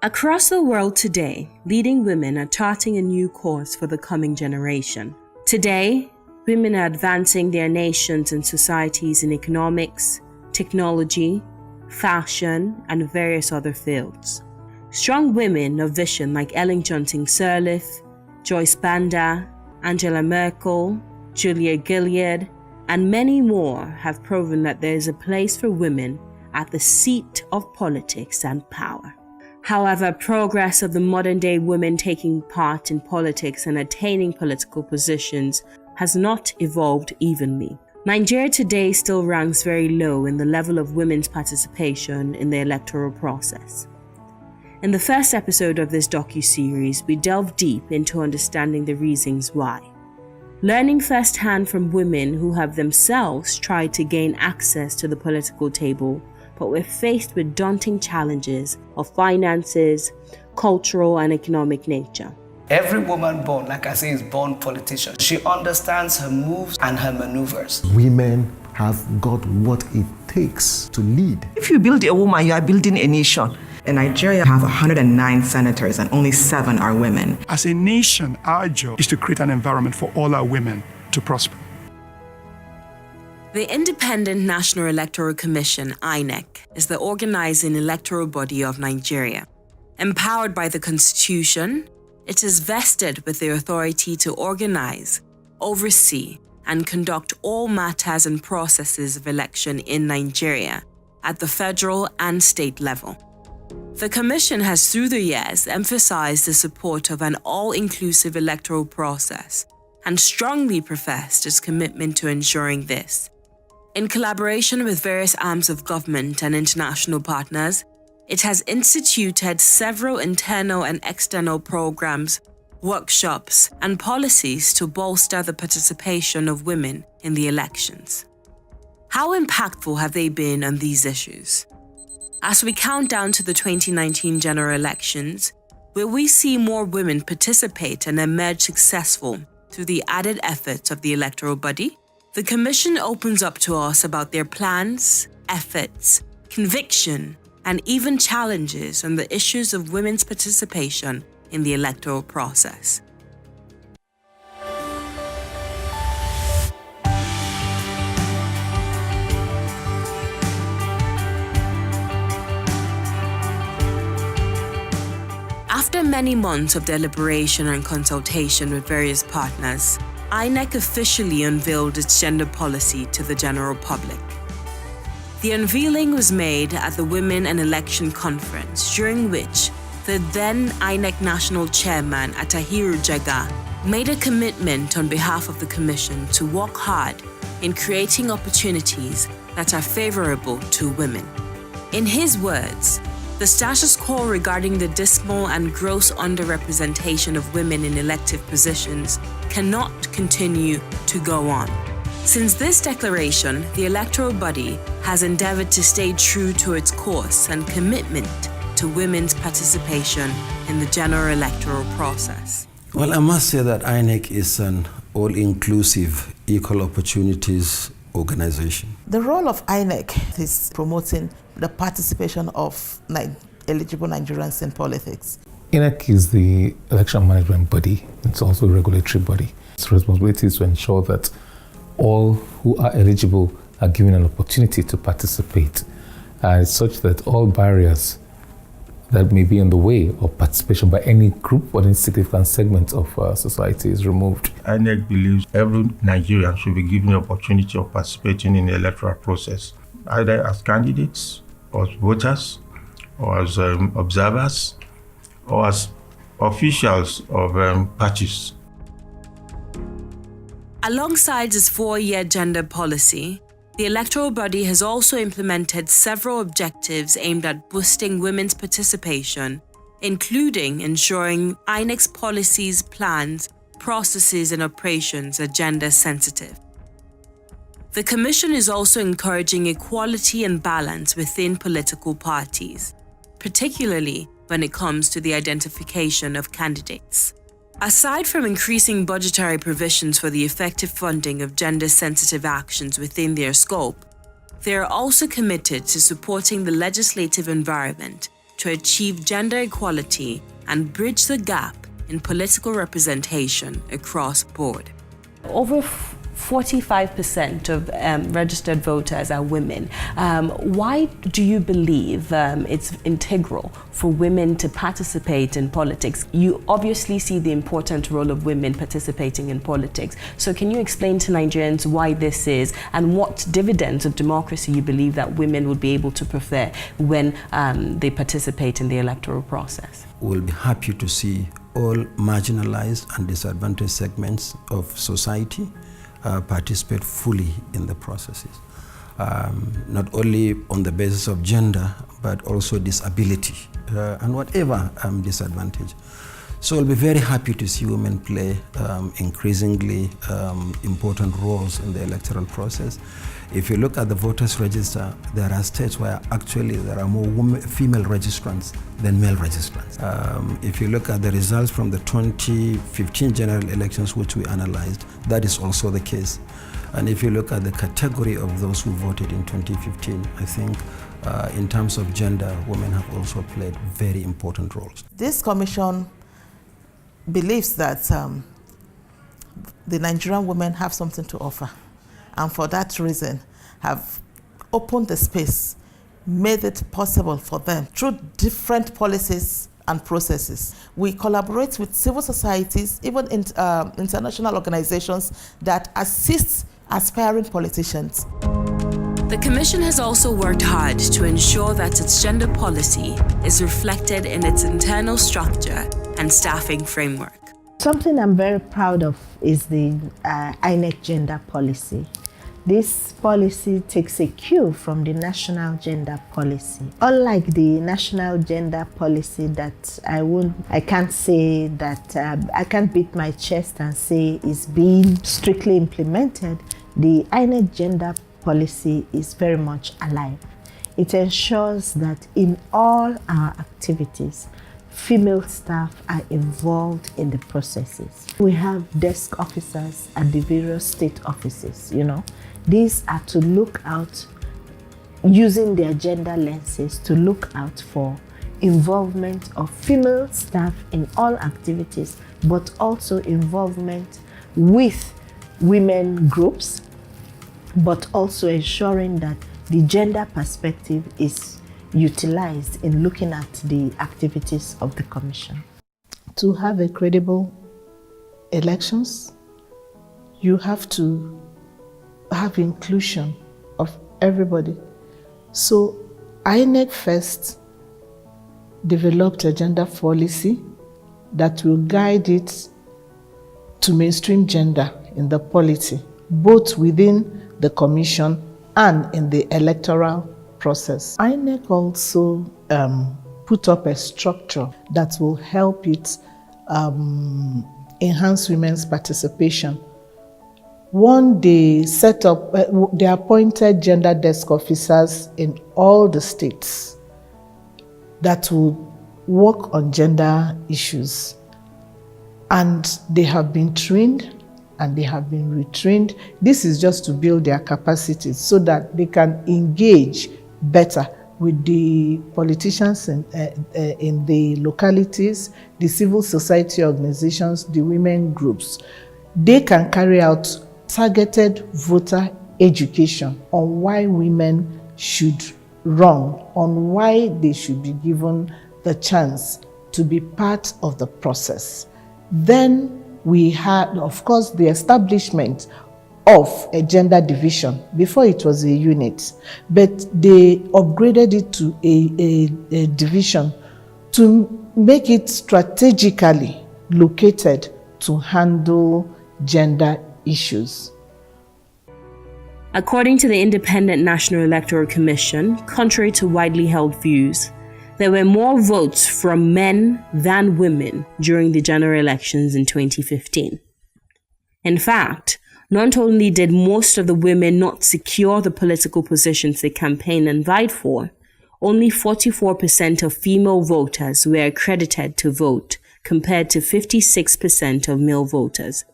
Across the world today, leading women are charting a new course for the coming generation. Today, women are advancing their nations and societies in economics, technology, fashion, and various other fields. Strong women of vision like Ellen Johnson Sirleaf, Joyce Banda, Angela Merkel, Julia Gillard, and many more have proven that there is a place for women at the seat of politics and power. However, progress of the modern-day women taking part in politics and attaining political positions has not evolved evenly. Nigeria today still ranks very low in the level of women's participation in the electoral process. In the first episode of this docuseries, we delve deep into understanding the reasons why. Learning firsthand from women who have themselves tried to gain access to the political table, but were faced with daunting challenges of finances, cultural and economic nature. Every woman born, like I say, is born politician. She understands her moves and her maneuvers. Women have got what it takes to lead. If you build a woman, you are building a nation. In Nigeria, we have 109 senators and only 7 are women. As a nation, our job is to create an environment for all our women to prosper. The Independent National Electoral Commission, INEC, is the organizing electoral body of Nigeria. Empowered by the Constitution, it is vested with the authority to organize, oversee, and conduct all matters and processes of election in Nigeria at the federal and state level. The Commission has through the years emphasized the support of an all-inclusive electoral process and strongly professed its commitment to ensuring this. In collaboration with various arms of government and international partners, it has instituted several internal and external programs, workshops, and policies to bolster the participation of women in the elections. How impactful have they been on these issues? As we count down to the 2019 general elections, will we see more women participate and emerge successful through the added efforts of the electoral body? The Commission opens up to us about their plans, efforts, conviction, and even challenges on the issues of women's participation in the electoral process. After many months of deliberation and consultation with various partners, INEC officially unveiled its gender policy to the general public. The unveiling was made at the Women and Election Conference, during which the then INEC National Chairman, Atahiru Jaga, made a commitment on behalf of the Commission to work hard in creating opportunities that are favorable to women. In his words, the status quo regarding the dismal and gross underrepresentation of women in elective positions cannot continue to go on. Since this declaration, the electoral body has endeavored to stay true to its course and commitment to women's participation in the general electoral process. Well, I must say that INEC is an all-inclusive equal opportunities organization. The role of INEC is promoting the participation of eligible Nigerians in politics. INEC is the Election Management Body. It's also a regulatory body. Its responsibility is to ensure that all who are eligible are given an opportunity to participate, such that all barriers that may be in the way of participation by any group or any significant segment of society is removed. INEC believes every Nigerian should be given the opportunity of participating in the electoral process, either as candidates, or as voters, or as observers, or as officials of parties. Alongside its 4-year gender policy, the electoral body has also implemented several objectives aimed at boosting women's participation, including ensuring INEC's policies, plans, processes, and operations are gender sensitive. The Commission is also encouraging equality and balance within political parties, particularly when it comes to the identification of candidates. Aside from increasing budgetary provisions for the effective funding of gender-sensitive actions within their scope, they are also committed to supporting the legislative environment to achieve gender equality and bridge the gap in political representation across board. Over 45% of registered voters are women. Why do you believe it's integral for women to participate in politics? You obviously see the important role of women participating in politics. So can you explain to Nigerians why this is and what dividends of democracy you believe that women would be able to prefer when they participate in the electoral process? We'll be happy to see all marginalized and disadvantaged segments of society participate fully in the processes, not only on the basis of gender, but also disability and whatever disadvantage. So I'll be very happy to see women play increasingly important roles in the electoral process. If you look at the voters register, there are states where actually there are more female registrants than male registrants. If you look at the results from the 2015 general elections, which we analyzed, that is also the case. And if you look at the category of those who voted in 2015, I think in terms of gender, women have also played very important roles. This commission believes that the Nigerian women have something to offer, and for that reason have opened the space, made it possible for them through different policies and processes. We collaborate with civil societies, even in, international organizations that assist aspiring politicians. The Commission has also worked hard to ensure that its gender policy is reflected in its internal structure and staffing framework. Something I'm very proud of is the INEC gender policy. This policy takes a cue from the national gender policy. Unlike the national gender policy that I can't say that, I can't beat my chest and say is being strictly implemented, the INEC gender policy is very much alive. It ensures that in all our activities, female staff are involved in the processes. We have desk officers at the various state offices, These are to look out, using their gender lenses, to look out for involvement of female staff in all activities, but also involvement with women groups, but also ensuring that the gender perspective is utilized in looking at the activities of the Commission. To have a credible elections, you have to have inclusion of everybody. So INEC first developed a gender policy that will guide it to mainstream gender in the polity, both within the Commission and in the electoral process. INEC also put up a structure that will help it enhance women's participation. One, they set up, they appointed gender desk officers in all the states that will work on gender issues. And they have been trained and they have been retrained. This is just to build their capacities so that they can engage better with the politicians in the localities, the civil society organizations, the women groups. They can carry out targeted voter education on why women should run, on why they should be given the chance to be part of the process. Then we had, of course, the establishment of a gender division. Before it was a unit, but they upgraded it to a division to make it strategically located to handle gender issues. According to the Independent National Electoral Commission, contrary to widely held views, there were more votes from men than women during the general elections in 2015. In fact, not only did most of the women not secure the political positions they campaigned and vied for, only 44% of female voters were accredited to vote, compared to 56% of male voters.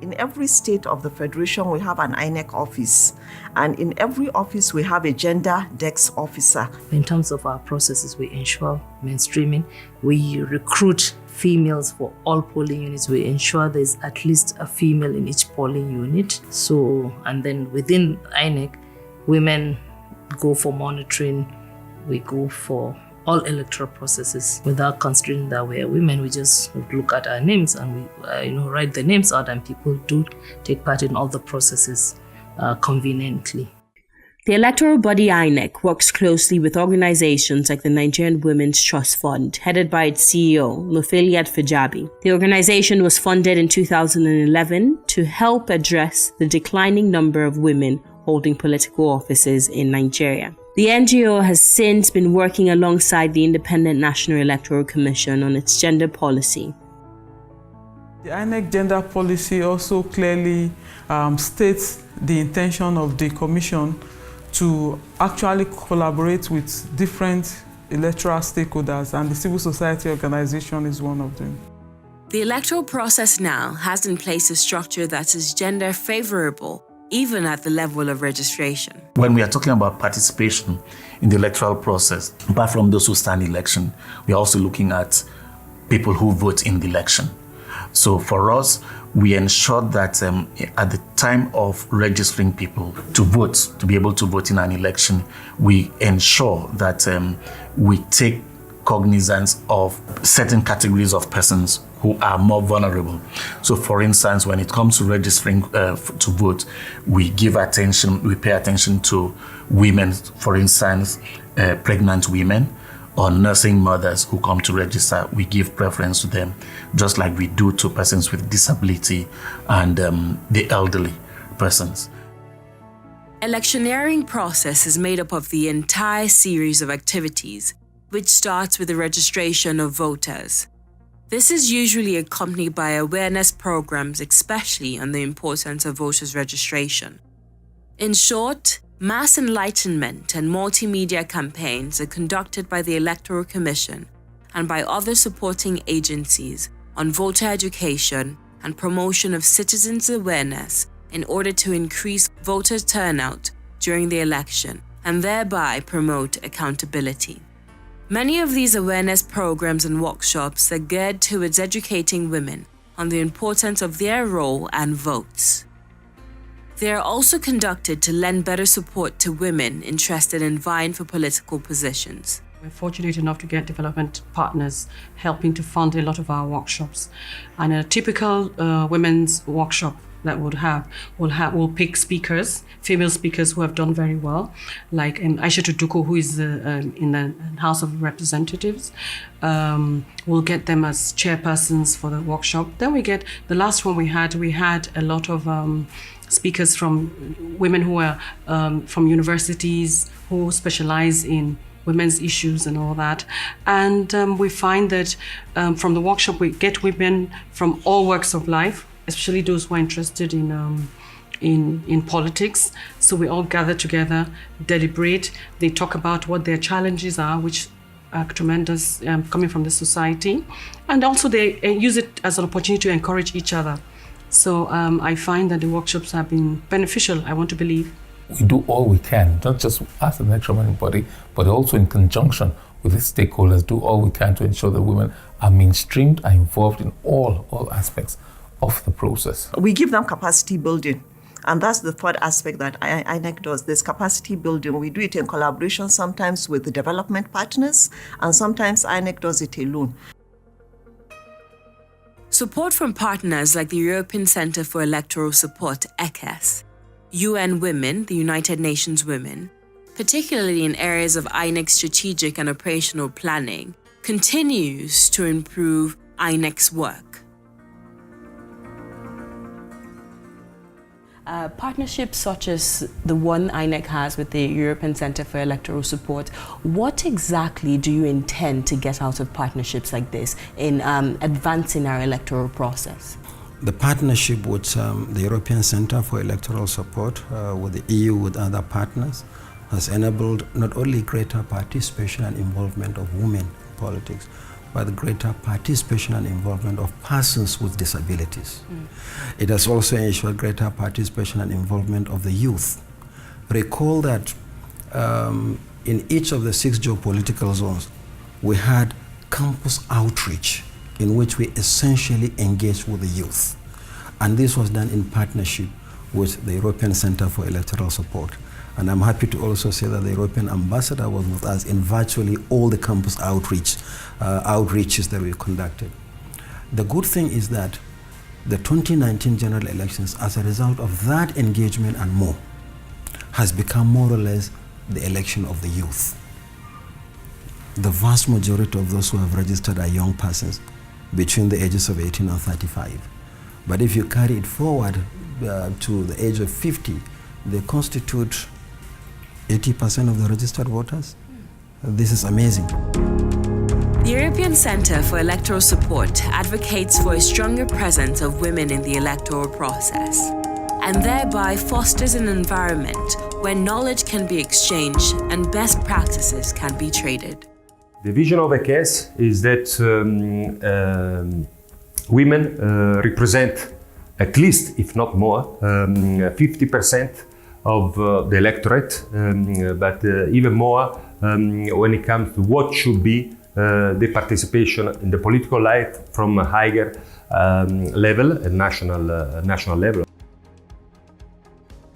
In in every state of the Federation, we have an INEC office. And in every office, we have a gender desk officer. In terms of our processes, we ensure mainstreaming. We recruit females for all polling units. We ensure there's at least a female in each polling unit. And then within INEC, women go for monitoring. We go for all electoral processes without considering that we are women. We just look at our names and we write the names out, and people do take part in all the processes conveniently. The electoral body INEC works closely with organizations like the Nigerian Women's Trust Fund, headed by its CEO, Mufiliat Fajabi. The organization was funded in 2011 to help address the declining number of women holding political offices in Nigeria. The NGO has since been working alongside the Independent National Electoral Commission on its gender policy. The INEC gender policy also clearly states the intention of the Commission to actually collaborate with different electoral stakeholders, and the civil society organization is one of them. The electoral process now has in place a structure that is gender favorable, even at the level of registration. When we are talking about participation in the electoral process, apart from those who stand election, we are also looking at people who vote in the election. So for us, we ensure that at the time of registering people to vote, to be able to vote in an election, we ensure that we take cognizance of certain categories of persons who are more vulnerable. So for instance, when it comes to registering to vote, we pay attention to women, for instance, pregnant women or nursing mothers who come to register. We give preference to them, just like we do to persons with disability and the elderly persons. Electioneering process is made up of the entire series of activities, which starts with the registration of voters. This is usually accompanied by awareness programs, especially on the importance of voters' registration. In short, mass enlightenment and multimedia campaigns are conducted by the Electoral Commission and by other supporting agencies on voter education and promotion of citizens' awareness in order to increase voter turnout during the election and thereby promote accountability. Many of these awareness programs and workshops are geared towards educating women on the importance of their role and votes. They are also conducted to lend better support to women interested in vying for political positions. We're fortunate enough to get development partners helping to fund a lot of our workshops. And a typical women's workshop that we'll pick speakers, female speakers who have done very well, like Aisha Tuduko, who is in the House of Representatives. We'll get them as chairpersons for the workshop. Then the last one we had a lot of speakers from women who are from universities who specialize in women's issues and all that. And we find that from the workshop we get women from all walks of life, especially those who are interested in politics. So we all gather together, deliberate. They talk about what their challenges are, which are tremendous coming from the society. And also they use it as an opportunity to encourage each other. So I find that the workshops have been beneficial, I want to believe. We do all we can, not just as an electoral management body, but also in conjunction with the stakeholders, do all we can to ensure that women are mainstreamed and involved in all aspects of the process. We give them capacity building, and that's the third aspect that INEC does. This capacity building, we do it in collaboration sometimes with the development partners, and sometimes INEC does it alone. Support from partners like the European Centre for Electoral Support, ECES, UN Women, the United Nations Women, particularly in areas of INEC strategic and operational planning, continues to improve INEC's work. Partnerships such as the one INEC has with the European Centre for Electoral Support, what exactly do you intend to get out of partnerships like this in advancing our electoral process? The partnership with the European Centre for Electoral Support, with the EU, with other partners, has enabled not only greater participation and involvement of women in politics, but greater participation and involvement of persons with disabilities. It has also ensured greater participation and involvement of the youth. Recall that in each of the 6 geopolitical zones, we had campus outreach in which we essentially engaged with the youth. And this was done in partnership with the European Center for Electoral Support. And I'm happy to also say that the European ambassador was with us in virtually all the campus outreaches that we conducted. The good thing is that the 2019 general elections, as a result of that engagement and more, has become more or less the election of the youth. The vast majority of those who have registered are young persons between the ages of 18 and 35. But if you carry it forward to the age of 50, they constitute 80% of the registered voters. This is amazing. The European Centre for Electoral Support advocates for a stronger presence of women in the electoral process, and thereby fosters an environment where knowledge can be exchanged and best practices can be traded. The vision of ECS is that women represent at least, if not more, 50% of the electorate, but even more when it comes to what should be the participation in the political life from a higher level, a national level.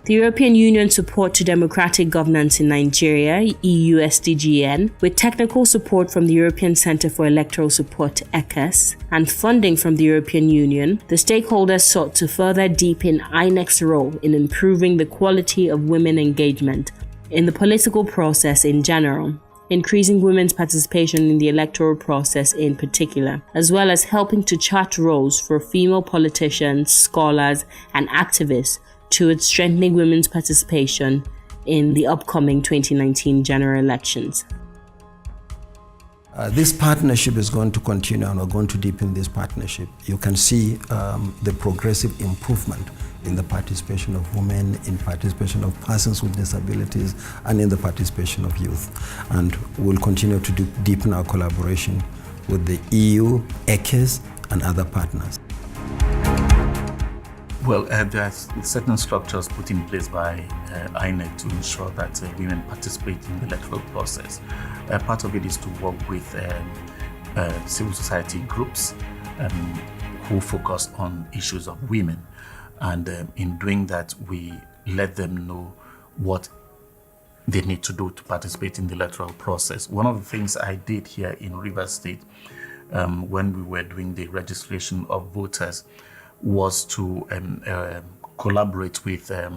The European Union Support to Democratic Governance in Nigeria, EU SDGN, with technical support from the European Centre for Electoral Support, ECAS, and funding from the European Union, the stakeholders sought to further deepen INEC's role in improving the quality of women engagement in the political process in general, increasing women's participation in the electoral process in particular, as well as helping to chart roles for female politicians, scholars, and activists towards strengthening women's participation in the upcoming 2019 general elections. This partnership is going to continue, and we're going to deepen this partnership. You can see the progressive improvement in the participation of women, in participation of persons with disabilities, and in the participation of youth. And we'll continue to deepen our collaboration with the EU, ECAS, and other partners. Well, there are certain structures put in place by INEC to ensure that women participate in the electoral process. Part of it is to work with civil society groups who focus on issues of women. And in doing that, we let them know what they need to do to participate in the electoral process. One of the things I did here in Rivers State when we were doing the registration of voters was to collaborate with a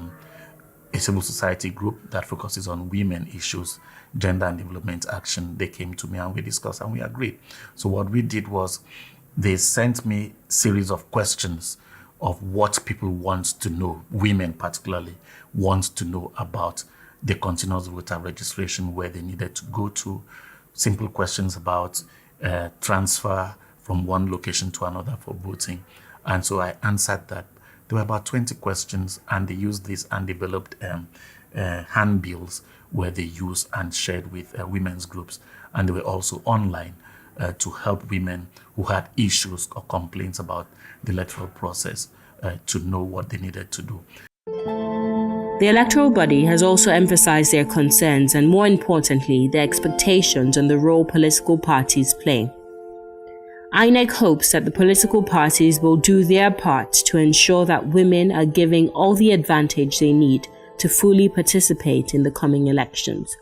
civil society group that focuses on women issues, gender and development action. They came to me and we discussed and we agreed. So what we did was they sent me a series of questions of what people want to know, women particularly, want to know about the continuous voter registration, where they needed to go to, simple questions about transfer from one location to another for voting. And so I answered that. There were about 20 questions, and they used this and developed handbills where they used and shared with women's groups. And they were also online to help women who had issues or complaints about the electoral process to know what they needed to do. The electoral body has also emphasized their concerns and, more importantly, their expectations on the role political parties play. INEC hopes that the political parties will do their part to ensure that women are given all the advantage they need to fully participate in the coming elections.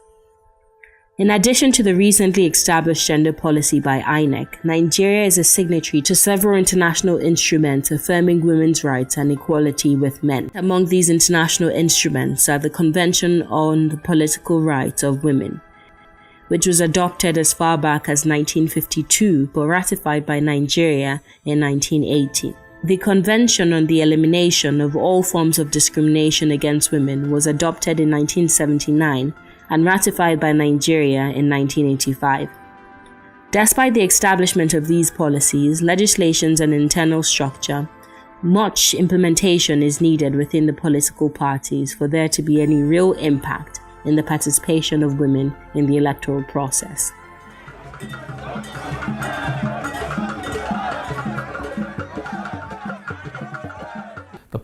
In addition to the recently established gender policy by INEC, Nigeria is a signatory to several international instruments affirming women's rights and equality with men. Among these international instruments are the Convention on the Political Rights of Women, which was adopted as far back as 1952 but ratified by Nigeria in 1980. The Convention on the Elimination of All Forms of Discrimination Against Women was adopted in 1979 and ratified by Nigeria in 1985. Despite the establishment of these policies, legislations and internal structure, much implementation is needed within the political parties for there to be any real impact in the participation of women in the electoral process.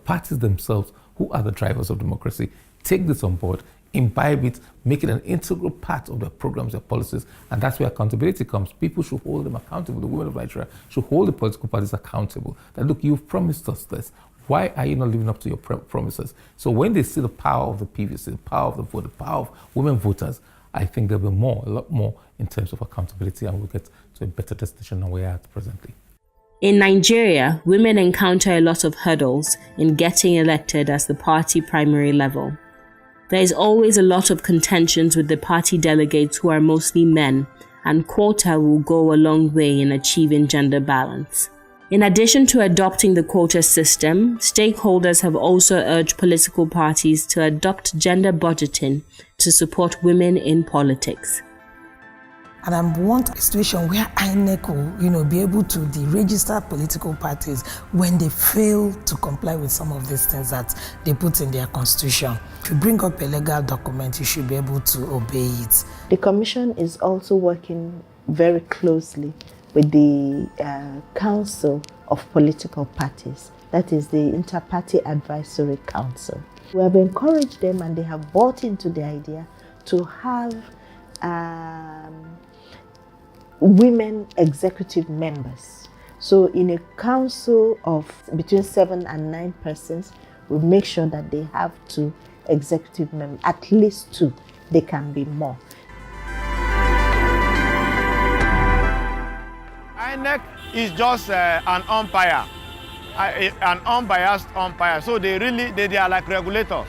parties themselves, who are the drivers of democracy, take this on board, imbibe it, make it an integral part of their programs, their policies, and that's where accountability comes. People should hold them accountable. The women of Nigeria should hold the political parties accountable. That, look, you've promised us this. Why are you not living up to your promises? So when they see the power of the PVC, the power of the vote, the power of women voters, I think there'll be a lot more in terms of accountability, and we'll get to a better destination than we are at presently. In Nigeria, women encounter a lot of hurdles in getting elected as the party primary level. There is always a lot of contentions with the party delegates who are mostly men, and quota will go a long way in achieving gender balance. In addition to adopting the quota system, stakeholders have also urged political parties to adopt gender budgeting to support women in politics. And I want a situation where INEC will, be able to deregister political parties when they fail to comply with some of these things that they put in their constitution. If you bring up a legal document, you should be able to obey it. The Commission is also working very closely with the Council of Political Parties, that is the Inter-Party Advisory Council. We have encouraged them, and they have bought into the idea to have women executive members. So in a council of between 7 and 9 persons, we make sure that they have 2 executive members, at least 2. They can be more. INEC is just an umpire, an unbiased umpire. So they are like regulators.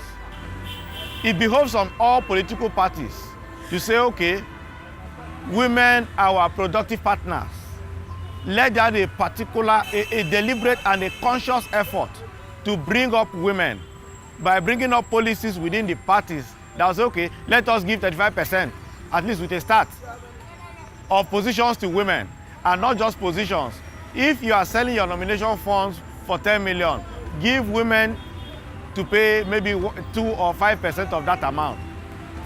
It behoves on all political parties to say, okay, women are our productive partners. Let there be a deliberate and a conscious effort to bring up women by bringing up policies within the parties that was okay, let us give 35%, at least with a start, of positions to women, and not just positions. If you are selling your nomination funds for 10 million, give women to pay maybe 2 or 5% of that amount.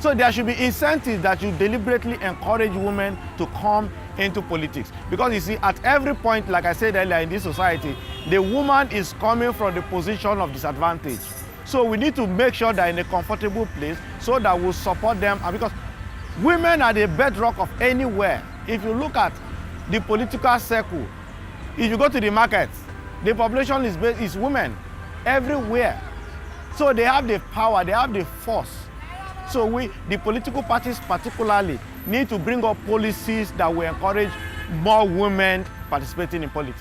So there should be incentives that you deliberately encourage women to come into politics. Because you see, at every point, like I said earlier, in this society, the woman is coming from the position of disadvantage. So we need to make sure they're in a comfortable place so that we'll support them. And because women are the bedrock of anywhere. If you look at the political circle, if you go to the market, the population is women everywhere. So they have the power, they have the force. So the political parties particularly, need to bring up policies that will encourage more women participating in politics.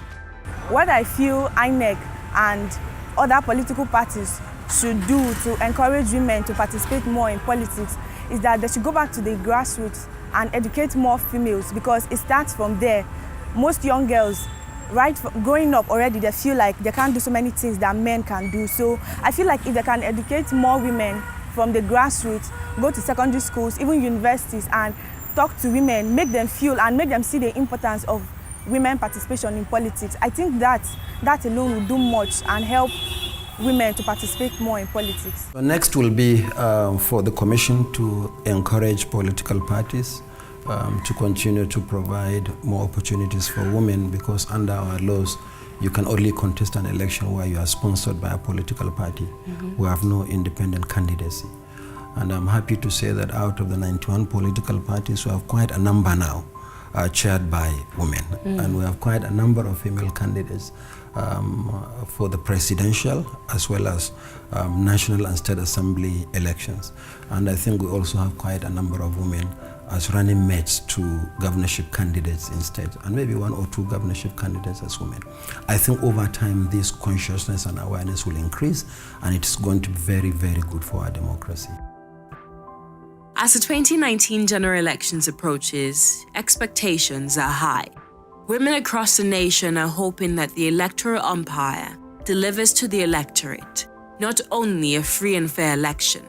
What I feel INEC and other political parties should do to encourage women to participate more in politics is that they should go back to the grassroots and educate more females, because it starts from there. Most young girls, growing up already, they feel like they can't do so many things that men can do. So I feel like if they can educate more women from the grassroots, go to secondary schools, even universities, and talk to women, make them feel and make them see the importance of women participation in politics, I think that alone will do much and help women to participate more in politics. So next will be for the Commission to encourage political parties to continue to provide more opportunities for women, because under our laws, you can only contest an election where you are sponsored by a political party. We have no independent candidacy. And I'm happy to say that out of the 91 political parties, we have quite a number now chaired by women. And we have quite a number of female candidates for the presidential as well as national and state assembly elections. And I think we also have quite a number of women as running mates to governorship candidates in state, and maybe 1 or 2 governorship candidates as women. I think over time this consciousness and awareness will increase, and it's going to be very, very good for our democracy. As the 2019 general elections approaches, expectations are high. Women across the nation are hoping that the electoral umpire delivers to the electorate not only a free and fair election,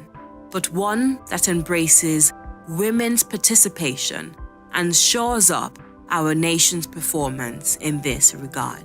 but one that embraces women's participation and shores up our nation's performance in this regard.